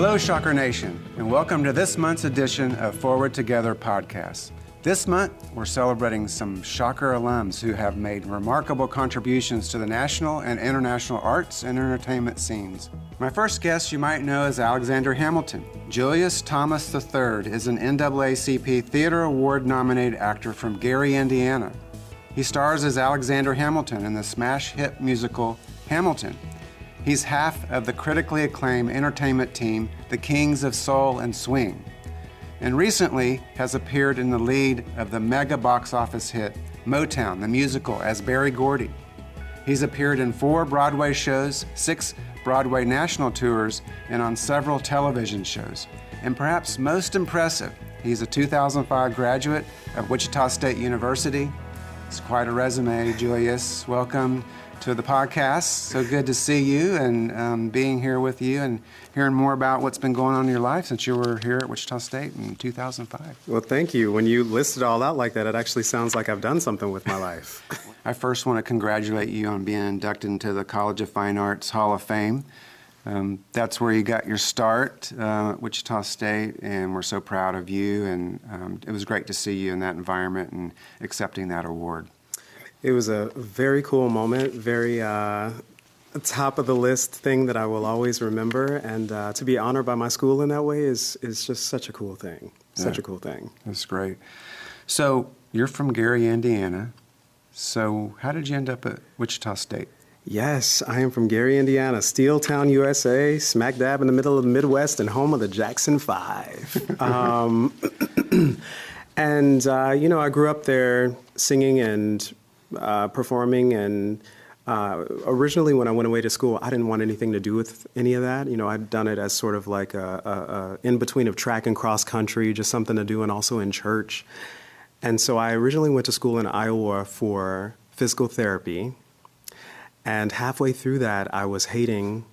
Hello, Shocker Nation, and welcome to this month's edition of Forward Together podcast. This month, we're celebrating some Shocker alums who have made remarkable contributions to the national and international arts and entertainment scenes. My first guest you might know is Alexander Hamilton. Julius Thomas III is an NAACP Theater Award-nominated actor from Gary, Indiana. He stars as Alexander Hamilton in the smash hit musical Hamilton. He's half of the critically acclaimed entertainment team, the Kings of Soul and Swing, and recently has appeared in the lead of the mega box office hit Motown, the musical, as Berry Gordy. He's appeared in 4 Broadway shows, 6 Broadway national tours, and on several television shows. And perhaps most impressive, he's a 2005 graduate of Wichita State University. It's quite a resume, Julius. Welcome to the podcast. So good to see you and being here with you and hearing more about what's been going on in your life since you were here at Wichita State in 2005. Well, thank you. When you list it all out like that, it actually sounds like I've done something with my life. I first want to congratulate you on being inducted into the College of Fine Arts Hall of Fame. That's where you got your start at Wichita State, and we're so proud of you, and it was great to see you in that environment and accepting that award. It was a very cool moment, very top of the list thing that I will always remember, and to be honored by my school in that way is just such a cool thing. Such a cool thing. That's great. So you're from Gary, Indiana. So how did you end up at Wichita State? Yes, I am from Gary, Indiana, Steel Town, USA, smack dab in the middle of the Midwest and home of the Jackson 5. And, I grew up there singing and performing, and originally when I went away to school, I didn't want anything to do with any of that. I'd done it as sort of like a in-between of track and cross country, just something to do, and also in church. And so I originally went to school in Iowa for physical therapy. And halfway through that, I was hating,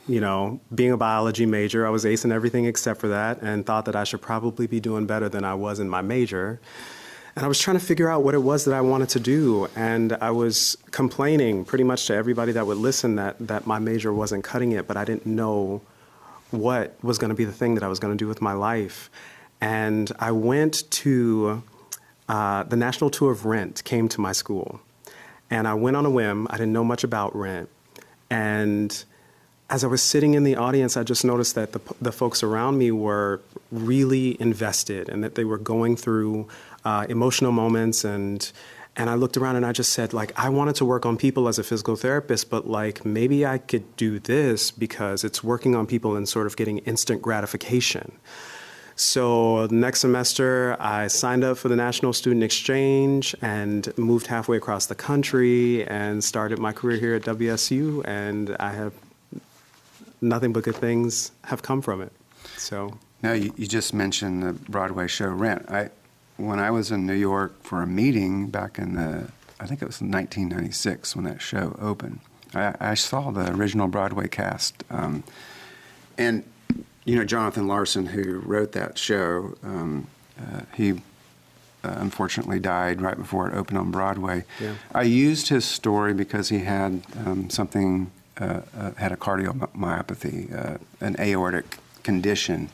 being a biology major. I was acing everything except for that and thought that I should probably be doing better than I was in my major. And I was trying to figure out what it was that I wanted to do. And I was complaining pretty much to everybody that would listen that my major wasn't cutting it, but I didn't know what was going to be the thing that I was going to do with my life. And I went to the national tour of Rent came to my school. And I went on a whim. I didn't know much about Rent. And as I was sitting in the audience, I just noticed that the folks around me were really invested and that they were going through emotional moments. And I looked around and I just said, I wanted to work on people as a physical therapist, but maybe I could do this because it's working on people and sort of getting instant gratification. So next semester, I signed up for the National Student Exchange and moved halfway across the country and started my career here at WSU, and I have nothing but good things have come from it. So now you just mentioned the Broadway show Rent. When I was in New York for a meeting back in I think it was 1996 when that show opened, I saw the original Broadway cast, and Jonathan Larson, who wrote that show, he unfortunately died right before it opened on Broadway. Yeah. I used his story because he had had a cardiomyopathy, an aortic condition,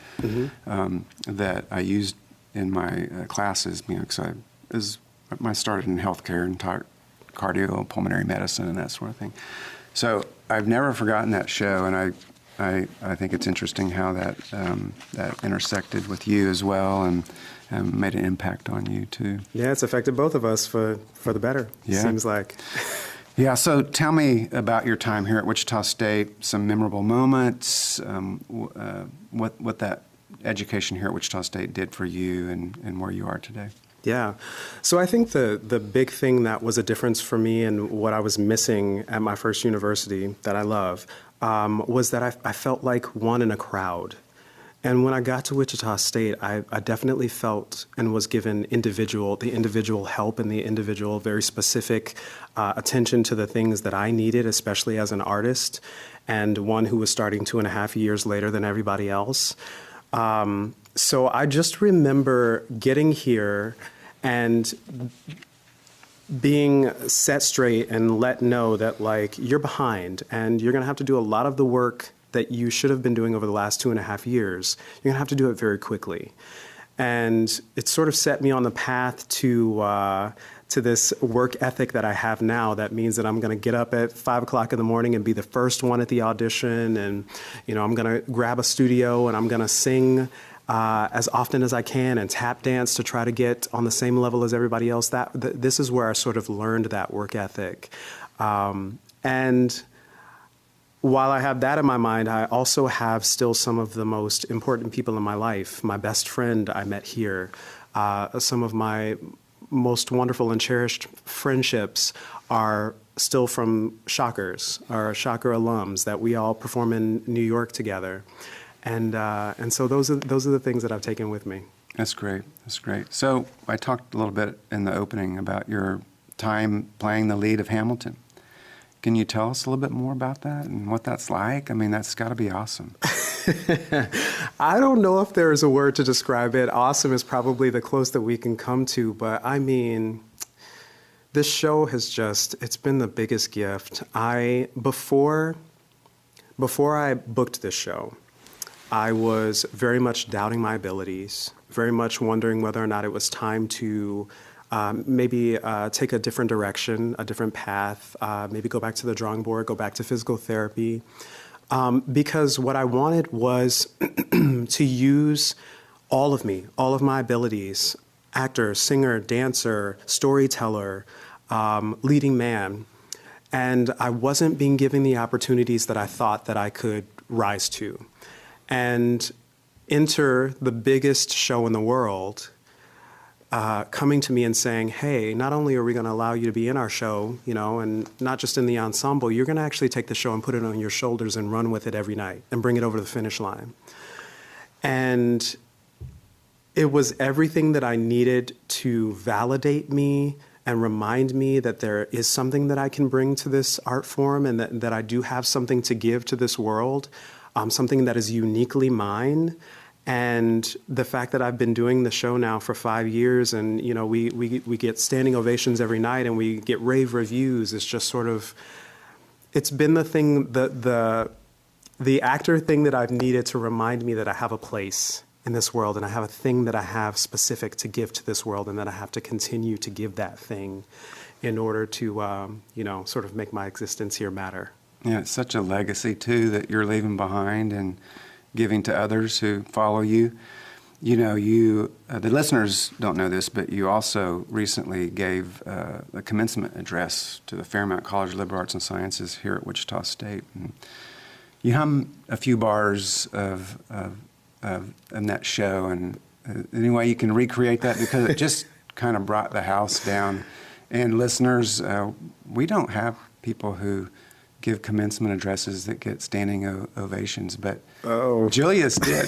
that I used in my classes, because I started in healthcare and taught cardiopulmonary medicine and that sort of thing. So I've never forgotten that show, and I think it's interesting how that intersected with you as well and made an impact on you too. Yeah, it's affected both of us for the better, it seems like. Yeah, so tell me about your time here at Wichita State, some memorable moments, what that education here at Wichita State did for you and where you are today. Yeah. So I think the big thing that was a difference for me and what I was missing at my first university that I love was that I felt like one in a crowd. And when I got to Wichita State, I definitely felt and was given the individual help and the individual very specific attention to the things that I needed, especially as an artist and one who was starting 2.5 years later than everybody else. So I just remember getting here and being set straight and let know that, you're behind and you're going to have to do a lot of the work that you should have been doing over the last 2.5 years, you're going to have to do it very quickly. And it sort of set me on the path to this work ethic that I have now. That means that I'm going to get up at 5 o'clock in the morning and be the first one at the audition. And, I'm going to grab a studio and I'm going to sing as often as I can and tap dance to try to get on the same level as everybody else. This is where I sort of learned that work ethic. And while I have that in my mind, I also have still some of the most important people in my life. My best friend I met here. Some of my most wonderful and cherished friendships are still from Shockers, our Shocker alums that we all perform in New York together. And so those are the things that I've taken with me. That's great. That's great. So I talked a little bit in the opening about your time playing the lead of Hamilton. Can you tell us a little bit more about that and what that's like? I mean, that's got to be awesome. I don't know if there is a word to describe it. Awesome is probably the close that we can come to, but I mean, this show it's been the biggest gift. Before I booked this show, I was very much doubting my abilities, very much wondering whether or not it was time to maybe take a different direction, a different path, maybe go back to the drawing board, go back to physical therapy. Because what I wanted was to use all of me, all of my abilities, actor, singer, dancer, storyteller, leading man. And I wasn't being given the opportunities that I thought that I could rise to. And enter the biggest show in the world, coming to me and saying, hey, not only are we going to allow you to be in our show, and not just in the ensemble, you're going to actually take the show and put it on your shoulders and run with it every night and bring it over the finish line. And it was everything that I needed to validate me and remind me that there is something that I can bring to this art form and that I do have something to give to this world, something that is uniquely mine. And the fact that I've been doing the show now for 5 years and, we get standing ovations every night and we get rave reviews, it's just sort of, it's been the thing, the actor thing that I've needed to remind me that I have a place in this world and I have a thing that I have specific to give to this world and that I have to continue to give that thing in order to, sort of make my existence here matter. Yeah, it's such a legacy, too, that you're leaving behind and giving to others who follow you. The listeners don't know this, but you also recently gave a commencement address to the Fairmount College of Liberal Arts and Sciences here at Wichita State. And you hum a few bars of that show, and any way you can recreate that, because it just kind of brought the house down. And listeners, we don't have people who give commencement addresses that get standing ovations, but Julius did.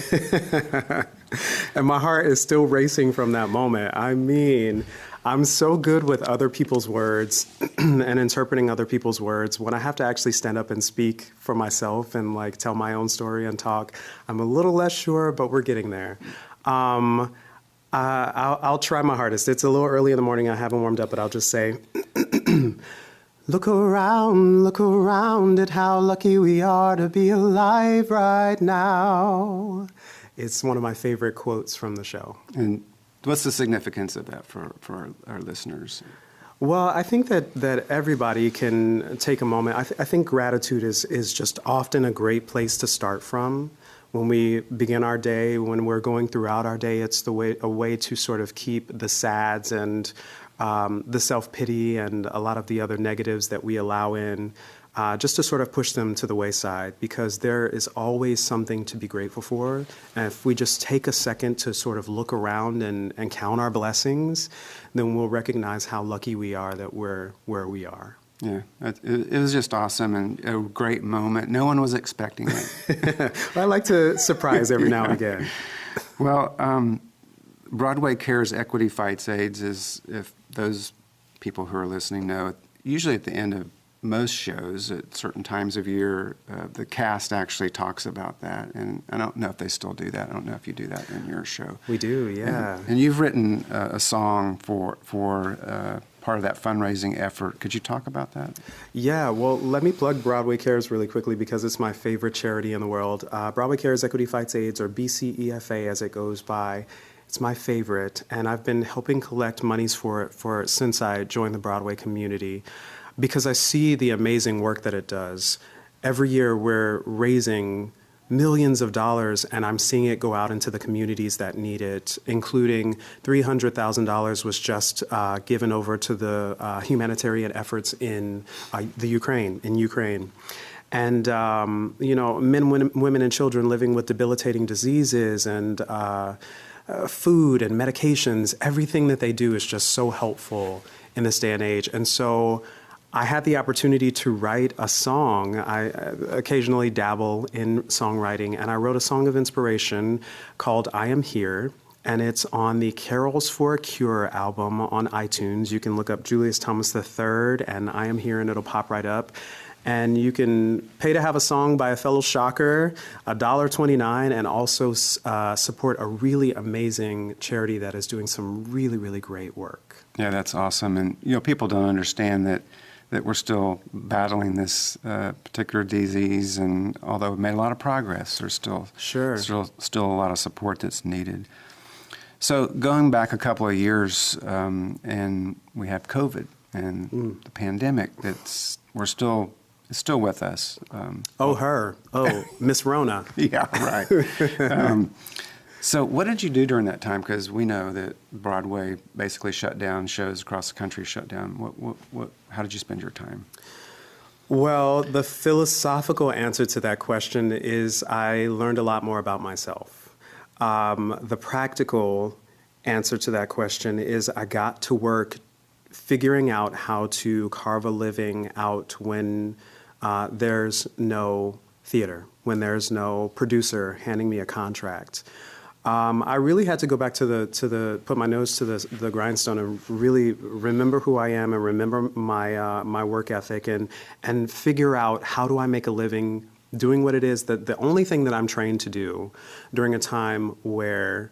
And my heart is still racing from that moment. I mean, I'm so good with other people's words and interpreting other people's words. When I have to actually stand up and speak for myself and tell my own story and talk, I'm a little less sure, but we're getting there. I'll try my hardest. It's a little early in the morning. I haven't warmed up, but I'll just say, look around at how lucky we are to be alive right now. It's one of my favorite quotes from the show. And what's the significance of that for our listeners? Well, I think that everybody can take a moment. I think gratitude is just often a great place to start from. When we begin our day, when we're going throughout our day, it's a way to sort of keep the sads and the self-pity and a lot of the other negatives that we allow in, just to sort of push them to the wayside, because there is always something to be grateful for. And if we just take a second to sort of look around and count our blessings, then we'll recognize how lucky we are that we're where we are. Yeah, it was just awesome and a great moment. No one was expecting it. I like to surprise every now and again. Well, Broadway Cares Equity Fights AIDS is, if those people who are listening know, usually at the end of most shows at certain times of year, the cast actually talks about that. And I don't know if they still do that. I don't know if you do that in your show. We do, yeah. And you've written a song for part of that fundraising effort. Could you talk about that? Yeah, well, let me plug Broadway Cares really quickly because it's my favorite charity in the world. Broadway Cares Equity Fights AIDS, or BCEFA as it goes by. It's my favorite, and I've been helping collect monies for it since I joined the Broadway community because I see the amazing work that it does. Every year we're raising millions of dollars, and I'm seeing it go out into the communities that need it, including $300,000 was just given over to the humanitarian efforts in Ukraine. And, men, women, and children living with debilitating diseases and food and medications, everything that they do is just so helpful in this day and age. And so I had the opportunity to write a song. I occasionally dabble in songwriting, and I wrote a song of inspiration called I Am Here, and it's on the Carols for a Cure album on iTunes. You can look up Julius Thomas III and I Am Here, and it'll pop right up. And you can pay to have a song by a fellow shocker, $1.29, and also support a really amazing charity that is doing some really, really great work. Yeah, that's awesome. And, people don't understand that we're still battling this particular disease, and although we've made a lot of progress, there's still a lot of support that's needed. So going back a couple of years, and we have COVID and the pandemic. It's still with us. Miss Rona. Yeah, right. So what did you do during that time? Because we know that Broadway basically shut down, shows across the country shut down. How did you spend your time? Well, the philosophical answer to that question is I learned a lot more about myself. The practical answer to that question is I got to work figuring out how to carve a living out when there's no theater, when there's no producer handing me a contract. I really had to go back to put my nose to the grindstone and really remember who I am and remember my work ethic and figure out how do I make a living doing what it is that the only thing that I'm trained to do during a time where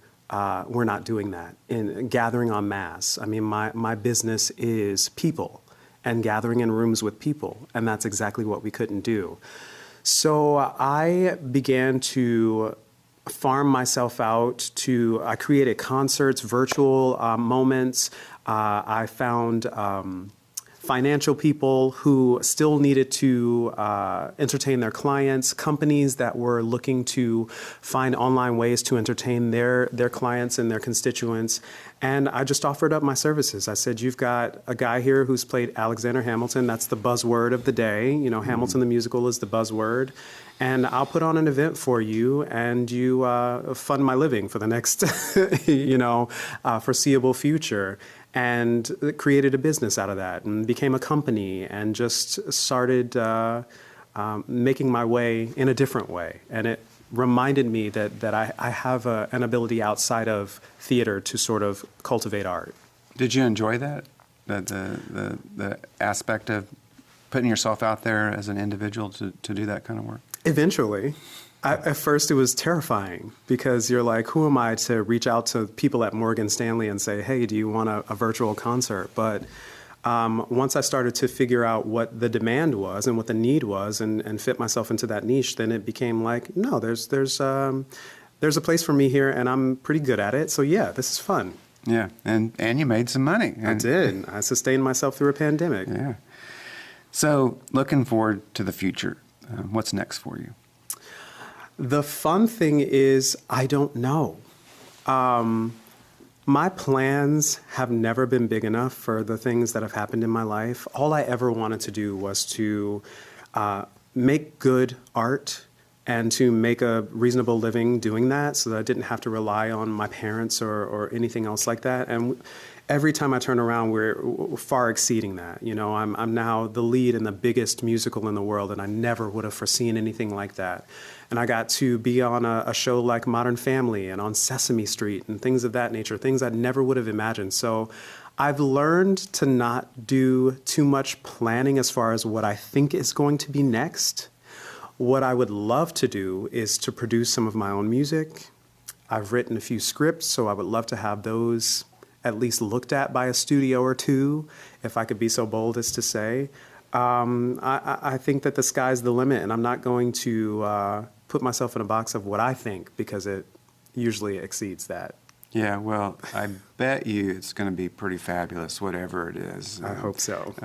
we're not doing that, in gathering en masse. I mean, my business is people and gathering in rooms with people, and that's exactly what we couldn't do. So I began to farm myself out I created concerts, virtual moments. I found financial people who still needed to entertain their clients, companies that were looking to find online ways to entertain their clients and their constituents. And I just offered up my services. I said, you've got a guy here who's played Alexander Hamilton. That's the buzzword of the day. Hamilton the musical is the buzzword. And I'll put on an event for you, and you fund my living for the next, foreseeable future. And created a business out of that and became a company and just started making my way in a different way. And it reminded me that I have an ability outside of theater to sort of cultivate art. Did you enjoy that? The aspect of putting yourself out there as an individual to do that kind of work? Eventually. At first, it was terrifying because you're like, who am I to reach out to people at Morgan Stanley and say, hey, do you want a virtual concert? But once I started to figure out what the demand was and what the need was and fit myself into that niche, then it became like, no, there's a place for me here and I'm pretty good at it. So, yeah, this is fun. Yeah, and you made some money. I did. I sustained myself through a pandemic. Yeah. So looking forward to the future, what's next for you? The fun thing is I don't know. My plans have never been big enough for the things that have happened in my life. All I ever wanted to do was to make good art and to make a reasonable living doing that so that I didn't have to rely on my parents or anything else like that. And every time I turn around, we're far exceeding that. I'm now the lead in the biggest musical in the world, and I never would have foreseen anything like that. And I got to be on a show like Modern Family and on Sesame Street and things of that nature, things I never would have imagined. So I've learned to not do too much planning as far as what I think is going to be next. What I would love to do is to produce some of my own music. I've written a few scripts, so I would love to have those at least looked at by a studio or two, if I could be so bold as to say. I think that the sky's the limit, and I'm not going to put myself in a box of what I think, because it usually exceeds that. Yeah, well, I bet you it's going to be pretty fabulous, whatever it is. I hope so.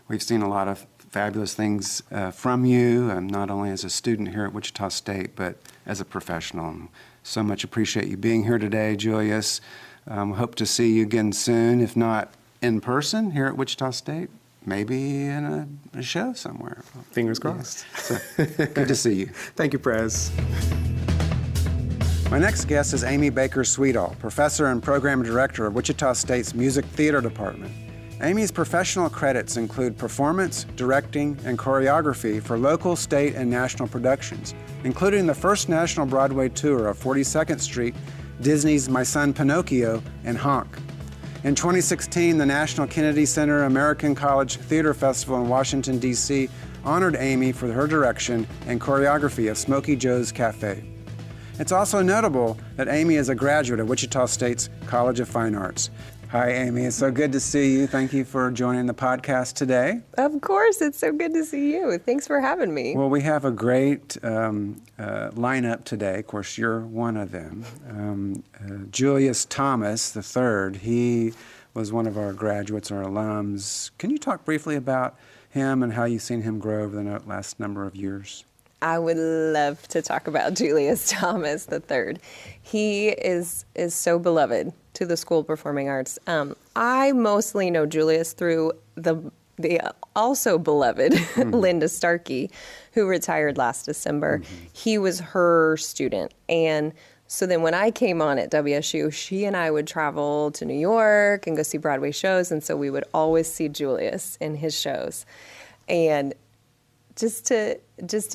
We've seen a lot of fabulous things from you, not only as a student here at Wichita State, but as a professional. So much appreciate you being here today, Julius. Hope to see you again soon, if not in person here at Wichita State, maybe in a show somewhere. Fingers crossed. So, good to see you. Thank you, Prez. My next guest is Amy Baker Schwiethale, professor and program director of Wichita State's Music Theater Department. Amy's professional credits include performance, directing, and choreography for local, state, and national productions, including the first national Broadway tour of 42nd Street, Disney's My Son Pinocchio, and Honk. In 2016, the National Kennedy Center American College Theater Festival in Washington, D.C. honored Amy for her direction and choreography of Smokey Joe's Cafe. It's also notable that Amy is a graduate of Wichita State's College of Fine Arts. Hi, Amy. It's so good to see you. Thank you for joining the podcast today. Of course. It's so good to see you. Thanks for having me. Well, we have a great lineup today. Of course, you're one of them. Julius Thomas III, he was one of our graduates, our alums. Can you talk briefly about him and how you've seen him grow over the last number of years? I would love to talk about Julius Thomas III. He is so beloved to the School of Performing Arts. I mostly know Julius through the also beloved Linda Starkey, who retired last December. He was her student. And so then when I came on at WSU, she and I would travel to New York and go see Broadway shows. And so we would always see Julius in his shows. And just to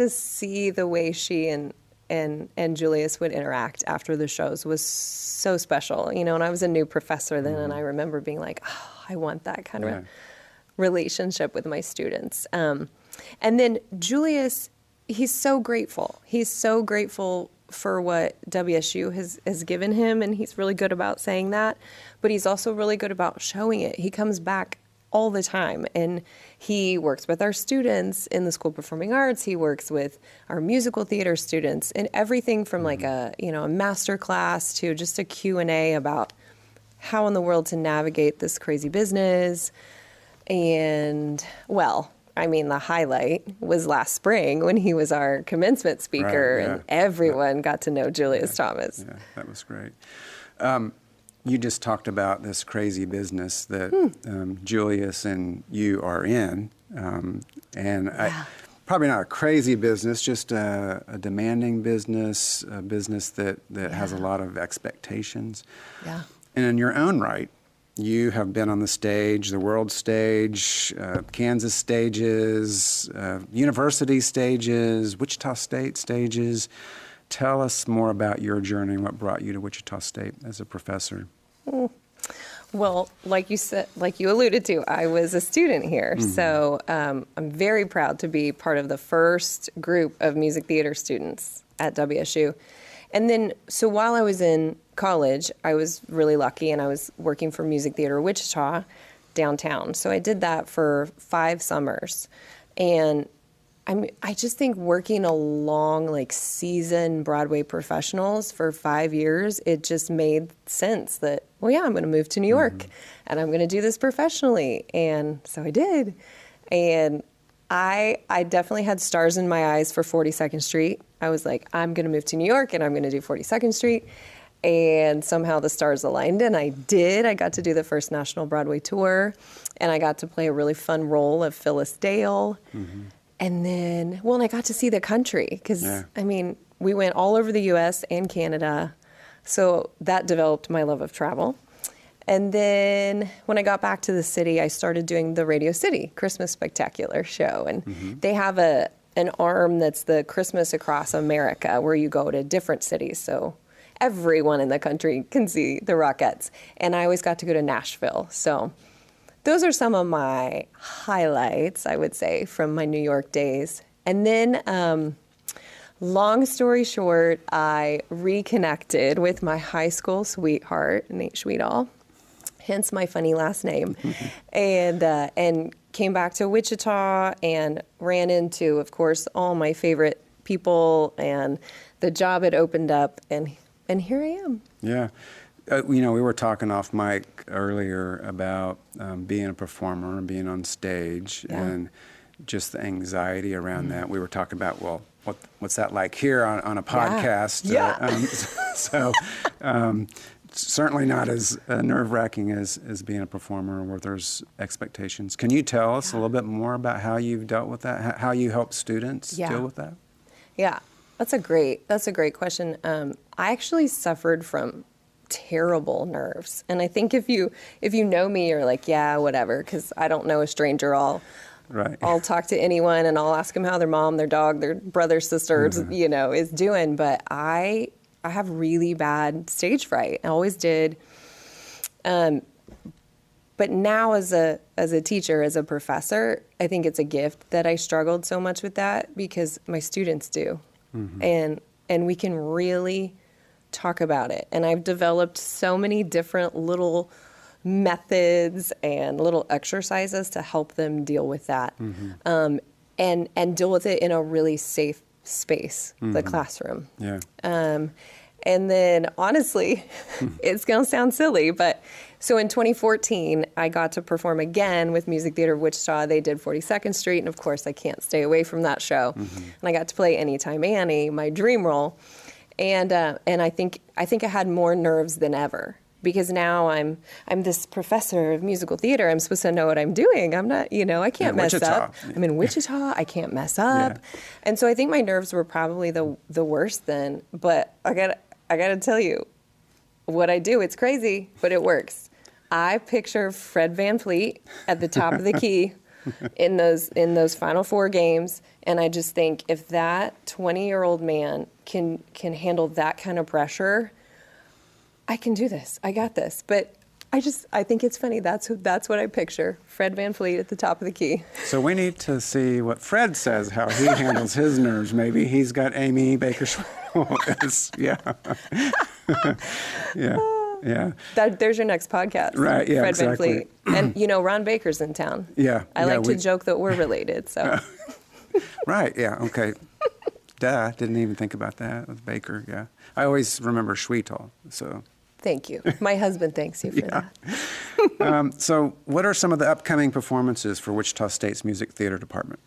see the way she and Julius would interact after the shows was so special. You know, and I was a new professor then, and I remember being like, oh, I want that kind of relationship with my students. And then Julius, he's so grateful. He's so grateful for what WSU has given him, and he's really good about saying that, but he's also really good about showing it. He comes back all the time, and he works with our students in the School of Performing Arts. He works with our musical theater students, and everything from like a master class to just a Q&A about how in the world to navigate this crazy business. And well, I mean, the highlight was last spring when he was our commencement speaker, and everyone got to know Julius Thomas. Yeah, that was great. You just talked about this crazy business that Julius and you are in, probably not a crazy business, just a demanding business, a business that has a lot of expectations. Yeah. And in your own right, you have been on the stage, the world stage, Kansas stages, university stages, Wichita State stages. Tell us more about your journey and what brought you to Wichita State as a professor. Well, like you said, like you alluded to, I was a student here. So I'm very proud to be part of the first group of music theater students at WSU. And then, so while I was in college, I was really lucky, and I was working for Music Theater Wichita downtown. So I did that for 5 summers. And I just think working along like seasoned Broadway professionals for 5 years, it just made sense that, well, yeah, I'm going to move to New York and I'm going to do this professionally. And so I did. And I definitely had stars in my eyes for 42nd Street. I was like, I'm going to move to New York and I'm going to do 42nd Street. And somehow the stars aligned, and I did. I got to do the first national Broadway tour, and I got to play a really fun role of Phyllis Dale. And then, well, and I got to see the country because, I mean, we went all over the U.S. and Canada. So that developed my love of travel. And then when I got back to the city, I started doing the Radio City Christmas Spectacular show. And they have an arm that's the Christmas Across America, where you go to different cities. So everyone in the country can see the Rockettes. And I always got to go to Nashville. So those are some of my highlights, I would say, from my New York days. And then, long story short, I reconnected with my high school sweetheart, Nate Schwiethale. hence my funny last name, and came back to Wichita and ran into, of course, all my favorite people, and the job had opened up, and here I am. Yeah. We were talking off mic earlier about being a performer and being on stage and just the anxiety around that. We were talking about, well, what's that like here on a podcast? Certainly not as nerve-wracking as being a performer where there's expectations. Can you tell us a little bit more about how you've dealt with that, how you help students deal with that? Yeah, that's a great question. I actually suffered from terrible nerves, and I think if you know me, you're like, yeah, whatever, because I don't know a stranger. I'll talk to anyone, and I'll ask them how their mom, their dog, their brother, sister, is doing. But I have really bad stage fright. I always did. But now as a teacher, as a professor, I think it's a gift that I struggled so much with that because my students do. And we can really talk about it. And I've developed so many different little methods and little exercises to help them deal with that. And deal with it in a really safe space, the classroom. Yeah. And then honestly, it's going to sound silly, but so in 2014, I got to perform again with Music Theater of Wichita. They did 42nd Street, and of course I can't stay away from that show. And I got to play Anytime Annie, my dream role. And I think I had more nerves than ever. Because now I'm this professor of musical theater. I'm supposed to know what I'm doing. I'm not, I can't mess up. I'm in Wichita. I can't mess up. Yeah. And so I think my nerves were probably the worst then. But I gotta tell you, what I do, it's crazy, but it works. I picture Fred VanVleet at the top of the key in those final four games, and I just think if that 20-year-old man can handle that kind of pressure, I can do this. I got this. But I think it's funny. That's what I picture. Fred VanVleet at the top of the key. So we need to see what Fred says, how he handles his nerves. Maybe he's got Amy Baker. Yeah. Yeah. There's your next podcast. Right, yeah, Fred exactly. VanVleet. And, Ron Baker's in town. Yeah. I like to joke that we're related, so. Right, yeah, okay. Duh, didn't even think about that with Baker, yeah. I always remember Schwiethale, so. Thank you. My husband thanks you for that. So what are some of the upcoming performances for Wichita State's Music Theater Department?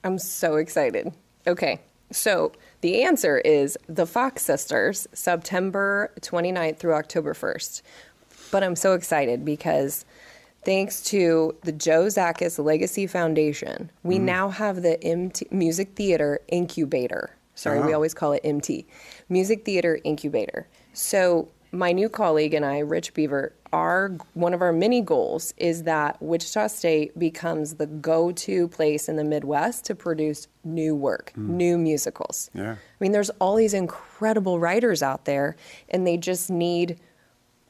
I'm so excited. Okay, so the answer is the Fox Sisters, September 29th through October 1st. But I'm so excited because thanks to the Joe Zakis Legacy Foundation, we now have the Music Theater Incubator. We always call it MT, Music Theater Incubator. So my new colleague and I, Rich Beaver, one of our many goals is that Wichita State becomes the go-to place in the Midwest to produce new work, new musicals. Yeah. I mean, there's all these incredible writers out there, and they just need,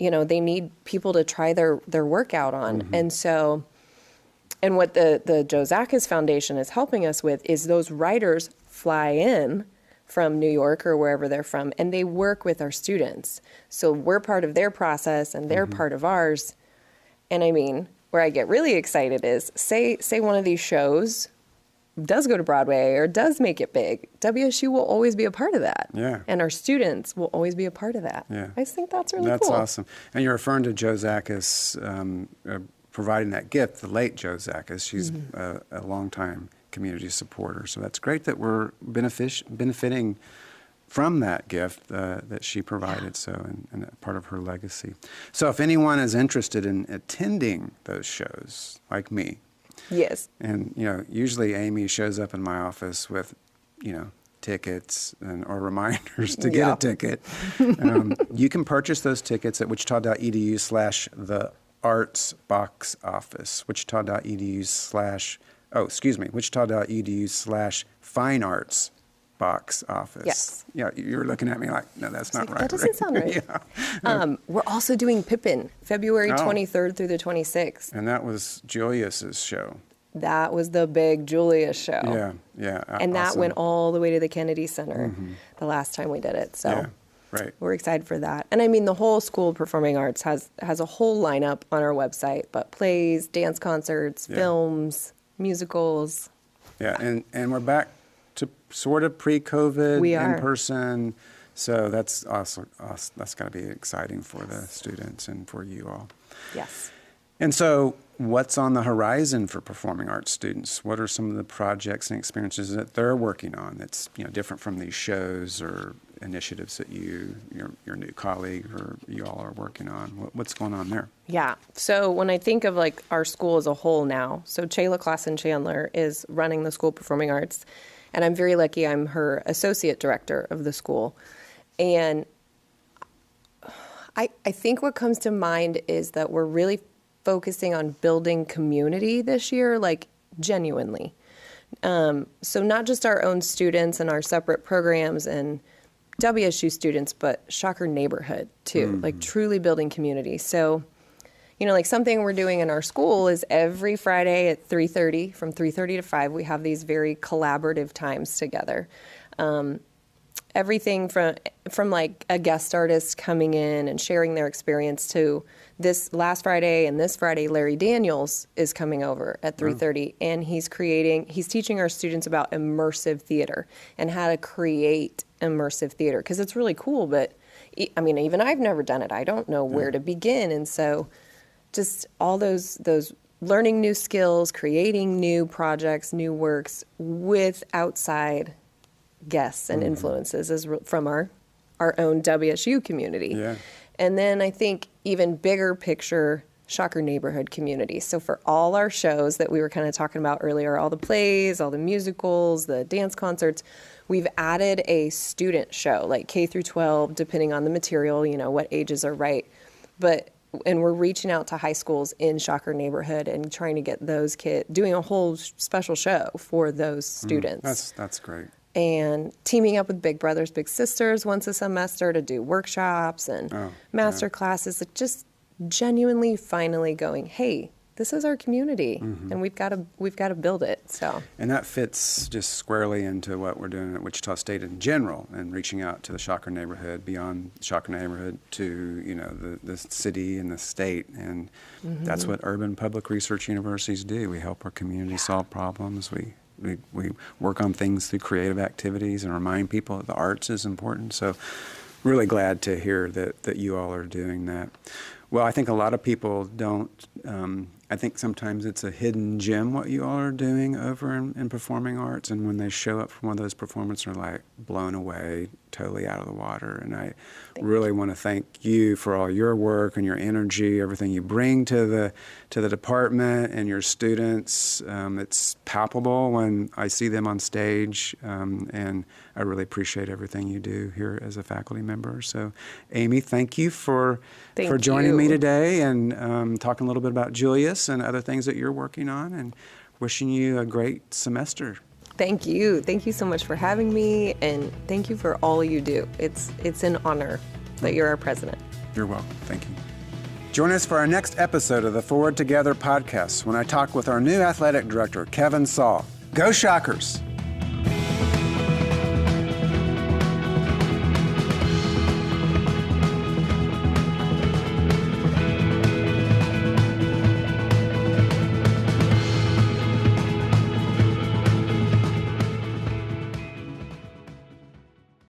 they need people to try their work out on. And so, and what the Joe Zakis Foundation is helping us with is those writers fly in from New York or wherever they're from, and they work with our students. So we're part of their process, and they're part of ours. And I mean, where I get really excited is, say one of these shows does go to Broadway or does make it big, WSU will always be a part of that. Yeah. And our students will always be a part of that. Yeah. I just think that's really cool. That's awesome. And you're referring to Joe Zakis providing that gift, the late Joe Zakis. She's a longtime community supporter. So that's great that we're benefiting from that gift that she provided, and part of her legacy. So if anyone is interested in attending those shows, like me, yes, and usually Amy shows up in my office with, tickets or reminders to get a ticket. You can purchase those tickets at wichita.edu/the-arts-box-office, wichita.edu/fine-arts-box-office. Yes. Yeah, you're looking at me like, no, that's not right. That doesn't sound right. Yeah. We're also doing Pippin, February 23rd through the 26th. And that was Julius's show. That was the big Julius show. Yeah. And that awesome. went all the way to the Kennedy Center the last time we did it. So Right. We're excited for that. And I mean, the whole School of Performing Arts has a whole lineup on our website, but plays, dance concerts, films, musicals. Yeah, and we're back to sort of pre-COVID We are. in person. So that's awesome. That's got to be exciting for the students and for you all. Yes. And so what's on the horizon for performing arts students? What are some of the projects and experiences that they're working on that's different from these shows or initiatives that your new colleague or you all are working on? What's going on there? Yeah. So when I think of like our school as a whole now, so Chayla Klassen Chandler is running the School of Performing Arts, and I'm very lucky I'm her associate director of the school. And I think what comes to mind is that we're really focusing on building community this year, like genuinely. So not just our own students and our separate programs and WSU students, but Shocker neighborhood too, like truly building community. So, like something we're doing in our school is every Friday at 3:30, from 3:30 to 5, we have these very collaborative times together. Everything from like a guest artist coming in and sharing their experience to this last Friday and this Friday, Larry Daniels is coming over at 3:30, and he's teaching our students about immersive theater and how to create immersive theater, because it's really cool. But I mean, even I've never done it. I don't know where to begin. And so just all those learning new skills, creating new projects, new works with outside guests and influences is from our own WSU community. Yeah. And then I think even bigger picture, Shocker neighborhood community. So for all our shows that we were kind of talking about earlier, all the plays, all the musicals, the dance concerts, we've added a student show, like K through 12, depending on the material, what ages are right. And we're reaching out to high schools in Shocker neighborhood and trying to get those kids, doing a whole special show for those students. That's great. And teaming up with Big Brothers Big Sisters once a semester to do workshops and master classes, like just genuinely finally going, hey, this is our community, and we've got to build it. So, and that fits just squarely into what we're doing at Wichita State in general, and reaching out to the Shocker neighborhood, beyond Shocker neighborhood, to the city and the state, and that's what urban public research universities do. We help our community solve problems. We work on things through creative activities and remind people that the arts is important. So really glad to hear that you all are doing that. Well, I think a lot of people don't. I think sometimes it's a hidden gem what you all are doing over in performing arts, and when they show up for one of those performances, they're like blown away, totally out of the water. And I really want to thank you for all your work and your energy, everything you bring to the department and your students. It's palpable when I see them on stage, and I really appreciate everything you do here as a faculty member. So, Amy, thank you for joining me today and talking a little bit about Julius and other things that you're working on, and wishing you a great semester. Thank you. Thank you so much for having me, and thank you for all you do. It's an honor that you're our president. You're welcome. Thank you. Join us for our next episode of the Forward Together podcast when I talk with our new athletic director, Kevin Saul. Go Shockers!